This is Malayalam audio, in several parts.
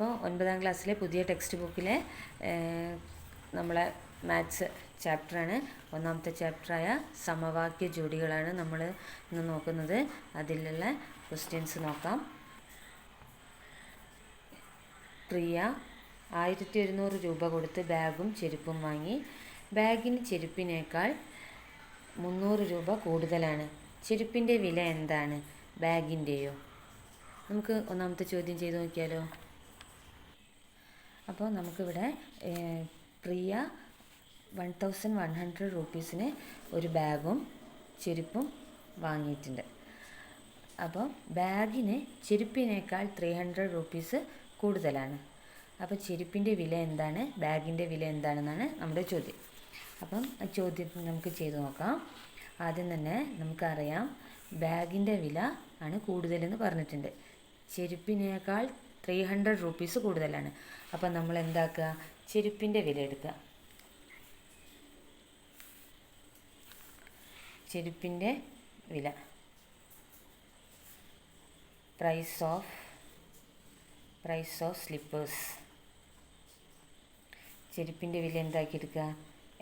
അപ്പോൾ 9ാം ക്ലാസ്സിലെ പുതിയ ടെക്സ്റ്റ് ബുക്കിലെ നമ്മളെ മാത്സ് ചാപ്റ്ററാണ്. ഒന്നാമത്തെ ചാപ്റ്ററായ സമവാക്യ ജോഡികളാണ് നമ്മൾ ഇന്ന് നോക്കുന്നത്. അതിലുള്ള ക്വസ്റ്റ്യൻസ് നോക്കാം. പ്രിയ 1100 രൂപ കൊടുത്ത് ബാഗും ചെരുപ്പും വാങ്ങി. ബാഗിന് ചെരുപ്പിനേക്കാൾ 300 രൂപ കൂടുതലാണ്. ചെരുപ്പിൻ്റെ വില എന്താണ്? ബാഗിൻ്റെയോ? നമുക്ക് ഒന്നാമത്തെ ചോദ്യം ചെയ്ത് നോക്കിയാലോ. അപ്പോൾ നമുക്കിവിടെ പ്രിയ 1100 റുപ്പീസിന് ഒരു ബാഗും ചെരുപ്പും വാങ്ങിയിട്ടുണ്ട്. അപ്പോൾ ബാഗിന് ചെരുപ്പിനേക്കാൾ 300 റുപ്പീസ് കൂടുതലാണ്. അപ്പോൾ ചെരുപ്പിൻ്റെ വില എന്താണ്, ബാഗിൻ്റെ വില എന്താണെന്നാണ് നമ്മുടെ ചോദ്യം. അപ്പം ആ ചോദ്യം നമുക്ക് ചെയ്ത് നോക്കാം. ആദ്യം തന്നെ നമുക്കറിയാം ബാഗിൻ്റെ വില ആണ് കൂടുതലെന്ന് പറഞ്ഞിട്ടുണ്ട്. ചെരുപ്പിനേക്കാൾ 300 റുപ്പീസ് കൂടുതലാണ്. അപ്പം നമ്മൾ എന്താക്കുക, ചെരുപ്പിൻ്റെ വില എടുക്കുക. ചെരുപ്പിൻ്റെ വില പ്രൈസ് ഓഫ് സ്ലിപ്പേഴ്സ്. ചെരുപ്പിൻ്റെ വില എന്താക്കി എടുക്കുക,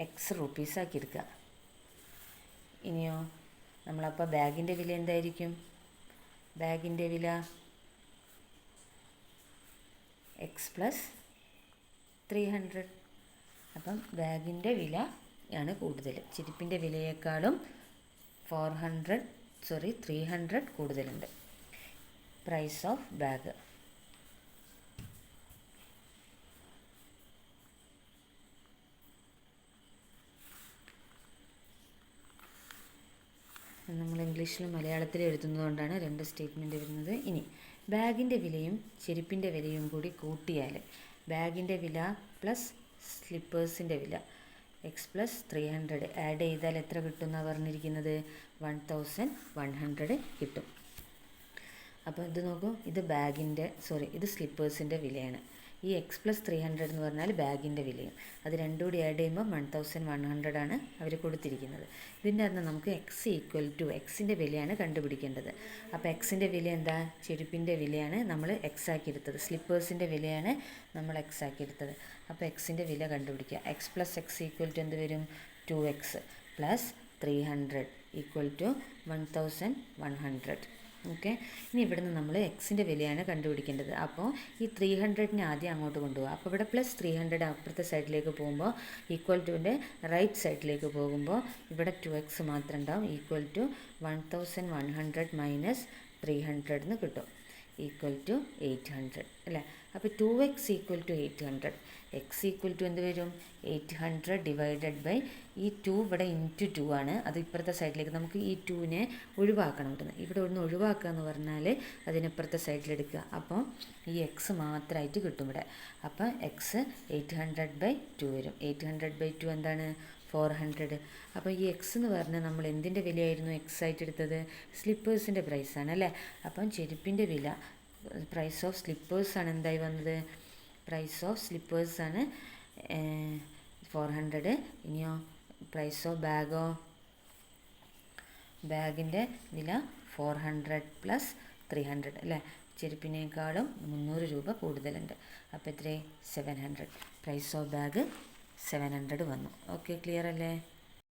എക്സ് റുപ്പീസ് ആക്കി എടുക്കുക. ഇനിയോ നമ്മളപ്പോൾ ബാഗിൻ്റെ വില എന്തായിരിക്കും? ബാഗിൻ്റെ വില എക്സ് പ്ലസ് 300. അപ്പം ബാഗിൻ്റെ വില ആണ് കൂടുതൽ. ചെരുപ്പിൻ്റെ വിലയേക്കാളും 300 കൂടുതലുണ്ട്. Price of bag. നമ്മൾ ഇംഗ്ലീഷിലും മലയാളത്തിലും എഴുതുന്നതുകൊണ്ടാണ് രണ്ട് സ്റ്റേറ്റ്മെൻറ്റ് വരുന്നത്. ഇനി ബാഗിൻ്റെ വിലയും ചെരുപ്പിൻ്റെ വിലയും കൂടി കൂട്ടിയാൽ ബാഗിൻ്റെ വില പ്ലസ് സ്ലിപ്പേഴ്സിൻ്റെ വില എക്സ് പ്ലസ് 300 ആഡ് ചെയ്താൽ എത്ര കിട്ടും എന്നാണ് പറഞ്ഞിരിക്കുന്നത്? 1100 കിട്ടും. അപ്പോൾ ഇത് നോക്കൂ, ഇത് സ്ലിപ്പേഴ്സിൻ്റെ വിലയാണ്. ഈ എക്സ് പ്ലസ് 300 എന്ന് പറഞ്ഞാൽ ബാഗിൻ്റെ വിലയും. അത് രണ്ടും കൂടി ആഡ് ചെയ്യുമ്പോൾ 1100 ആണ് അവർ കൊടുത്തിരിക്കുന്നത്. ഇതിൻ്റെ അകത്ത് നമുക്ക് എക്സിൻ്റെ വിലയാണ് കണ്ടുപിടിക്കേണ്ടത്. അപ്പോൾ എക്സിൻ്റെ വില എന്താ? ചെരുപ്പിൻ്റെ വിലയാണ് നമ്മൾ എക്സ് ആക്കി എടുത്തത്. സ്ലിപ്പേഴ്സിൻ്റെ വിലയാണ് നമ്മൾ എക്സ് ആക്കി എടുത്തത്. അപ്പോൾ എക്സിൻ്റെ വില കണ്ടുപിടിക്കുക. എക്സ് പ്ലസ് എക്സ് എന്ത് വരും? 2x plus 300 1100. ഓക്കെ. ഇനി ഇവിടുന്ന് നമ്മൾ എക്സിൻ്റെ വിലയാണ് കണ്ടുപിടിക്കേണ്ടത്. അപ്പോൾ ഈ 300നെ ആദ്യം അങ്ങോട്ട് കൊണ്ടുപോകുക. അപ്പോൾ ഇവിടെ പ്ലസ് 300 അപ്പുറത്തെ സൈഡിലേക്ക് പോകുമ്പോൾ =ൻ്റെ റൈറ്റ് സൈഡിലേക്ക് പോകുമ്പോൾ ഇവിടെ 2x മാത്രം ഉണ്ടാവും. =1100 മൈനസ് 300 എന്ന് കിട്ടും. =800 അല്ലേ? അപ്പോൾ 2x =800. x എന്ത് വരും? 800 ഡിവൈഡഡ് ബൈ ഈ 2 ഇവിടെ ഇൻറ്റു 2 ആണ്. അത് ഇപ്പുറത്തെ സൈഡിലേക്ക് നമുക്ക് ഈ 2നെ ഒഴിവാക്കണം. ഇവിടെ ഒന്ന് ഒഴിവാക്കുക എന്ന് പറഞ്ഞാൽ അതിനിപ്പുറത്തെ സൈഡിലെടുക്കുക. അപ്പോൾ ഈ എക്സ് മാത്രമായിട്ട് കിട്ടും ഇവിടെ. അപ്പോൾ എക്സ് 800/2 വരും. 800/2 എന്താണ്? 400. അപ്പോൾ ഈ എക്സ് എന്ന് പറഞ്ഞാൽ നമ്മൾ എന്തിൻ്റെ വിലയായിരുന്നു എക്സ് ആയിട്ട് എടുത്തത്? സ്ലിപ്പേഴ്സിൻ്റെ പ്രൈസാണ് അല്ലേ? അപ്പം ചെരുപ്പിൻ്റെ വില പ്രൈസ് ഓഫ് സ്ലിപ്പേഴ്സാണ് എന്തായി വന്നത്? പ്രൈസ് ഓഫ് സ്ലിപ്പേഴ്സാണ് 400. ഇനിയോ പ്രൈസ് ഓഫ് ബാഗിൻ്റെ വില 400 പ്ലസ് 300 അല്ലേ? ചെരുപ്പിനേക്കാളും 300 രൂപ കൂടുതലുണ്ട്. അപ്പോൾ എത്രയായി? 700. പ്രൈസ് ഓഫ് ബാഗ് 700 വന്നു. ഓക്കെ, ക്ലിയർ അല്ലേ?